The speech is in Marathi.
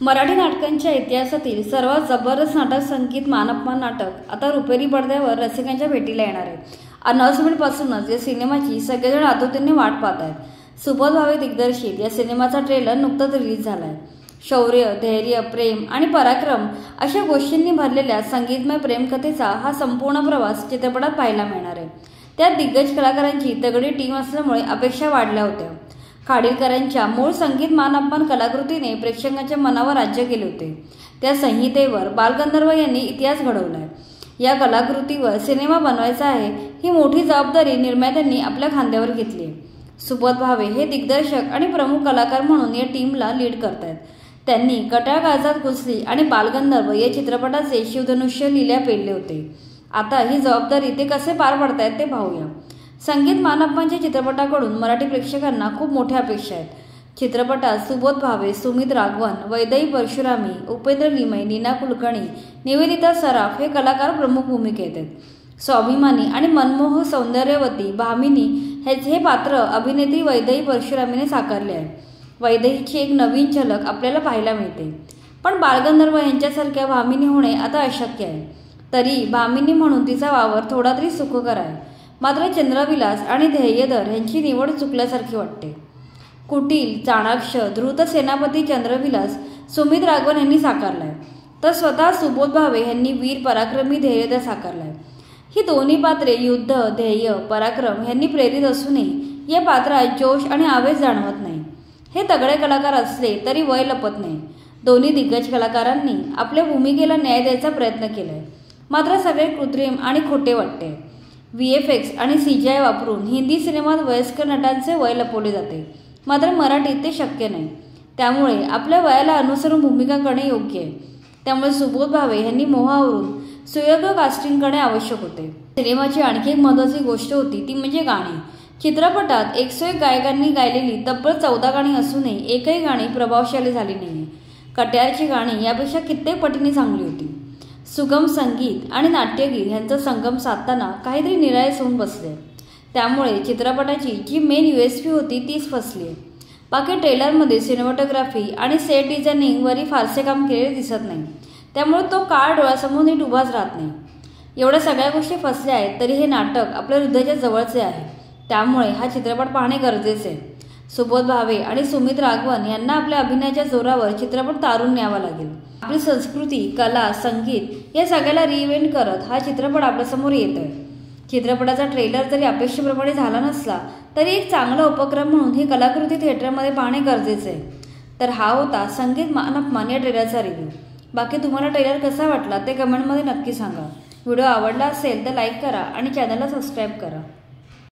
मराठी नाटकांच्या इतिहासातील सर्वात जबरदस्त नाटक संगीत मानअपमान नाटक आता रुपेरी पडद्यावर रसिकांच्या भेटीला येणार आहे। अनाउन्समेंटपासूनच या सिनेमाची सगळेजण आतुरतेने वाट पाहत आहेत। सुबोध भावे दिग्दर्शित या सिनेमाचा ट्रेलर नुकताच रिलीज झाला आहे। शौर्य, धैर्य, प्रेम आणि पराक्रम अशा गोष्टींनी भरलेल्या संगीतमय प्रेमकथेचा हा संपूर्ण प्रवास चित्रपटात पाहायला मिळणार आहे। त्यात दिग्गज कलाकारांची तगडी टीम असल्यामुळे अपेक्षा वाढल्या होत्या। खाडीलकरांच्या मूळ संगीत मानअपमान कलाकृतीने प्रेक्षकांच्या मनावर राज्य केले होते। त्या संहितेवर बालगंधर्व यांनी इतिहास घडवलाय। या कलाकृतीवर सिनेमा बनवायचा आहे ही मोठी जबाबदारी निर्मात्यांनी आपल्या खांद्यावर घेतली आहे। सुबोध भावे हे दिग्दर्शक आणि प्रमुख कलाकार म्हणून या टीमला लीड करतायत। त्यांनी कटाळ काळजात घुसली आणि बालगंधर्व या चित्रपटाचे शिवधनुष्य लिहिल्या पेलले होते। आता ही जबाबदारी ते कसे पार पाडतायत ते पाहूया। संगीत मानअपमानच्या चित्रपटाकडून मराठी प्रेक्षकांना खूप मोठ्या अपेक्षा आहेत। चित्रपटात सुबोध भावे, सुमित राघवन, वैदेही परशुरामी, उपेंद्र लिमये, नीना कुलकर्णी, निवेदिता सराफ हे कलाकार प्रमुख भूमिकेत आहेत। स्वाभिमानी आणि मनमोहक सौंदर्यवती भामिनी हे पात्र अभिनेत्री वैदेही परशुरामीने साकारले आहे। वैदेहीची एक नवीन झलक आपल्याला पाहायला मिळते, पण बालगंधर्व यांच्यासारख्या भामिनी होणे आता अशक्य आहे। तरी भामिनी म्हणून तिचा वावर थोडा तरी सुखकर आहे। मात्र चंद्रविलास आणि ध्येयधर यांची निवड चुकल्यासारखी वाटते। कुटील, चाणाक्ष, धृत सेनापती चंद्रविलास सुमित राघवन यांनी साकारलाय, तर स्वतः सुबोध भावे यांनी वीर पराक्रमी ध्येयधर साकारलाय। ही दोन्ही पात्रे युद्ध, ध्येय, पराक्रम यांनी प्रेरित असूनही या पात्रात जोश आणि आवेश जाणवत नाही। हे तगडे कलाकार असले तरी वय लपत नाही। दोन्ही दिग्गज कलाकारांनी आपल्या भूमिकेला न्याय द्यायचा प्रयत्न केलाय, मात्र सगळे कृत्रिम आणि खोटे वाटते। VFX आणि CGI वापरून हिंदी सिनेमात वयस्कर नटांचे वय लपवले जाते, मात्र मराठीत ते शक्य नाही। त्यामुळे आपल्या वयाला अनुसरून भूमिका करणे योग्य आहे। त्यामुळे सुबोध भावे यांनी मोहावरून सुयोग्य कास्टिंग करणे आवश्यक होते। सिनेमाची आणखी एक महत्त्वाची गोष्ट होती ती म्हणजे गाणी। चित्रपटात 101 गायकांनी गायलेली तब्बल 14 गाणी असूनही एकही गाणी प्रभावशाली झाली नाही। कट्यारची गाणी यापेक्षा कित्येक पटीने चांगली होती। सुगम संगीत आणि नाट्यगीत यांचा संगम साधताना काहीतरी निराळेच होऊन बसले। त्यामुळे चित्रपटाची जी मेन USP होती तीच फसली। बाकी ट्रेलरमध्ये सिनेमॅटोग्राफी आणि सेट डिझायनिंगवरही फारसे काम केलेले दिसत नाही, त्यामुळे तो काळ डोळ्यासमोर नीट उभाच राहत नाही। एवढ्या सगळ्या गोष्टी फसल्या आहेत तरी हे नाटक आपल्या हृदयाच्या जवळचे आहे, त्यामुळे हा चित्रपट पाहणे गरजेचे आहे। सुबोध भावे आणि सुमित राघवन यांना आपल्या अभिनयाच्या जोरावर चित्रपट तारून न्यावा लागेल। आपली संस्कृती, कला, संगीत या सगळ्याला रिइव्हेंट करत हा चित्रपट आपल्यासमोर येतोय। चित्रपटाचा ट्रेलर जरी अपेक्षेप्रमाणे झाला नसला तरी एक चांगला उपक्रम म्हणून ही कलाकृती थिएटरमध्ये पाहणे गरजेचे आहे। तर हा होता संगीत मानअपमान या ट्रेलरचा रिव्ह्यू। बाकी तुम्हाला ट्रेलर कसा वाटला ते कमेंटमध्ये नक्की सांगा। व्हिडिओ आवडला असेल तर लाईक करा आणि चॅनलला सबस्क्राईब करा।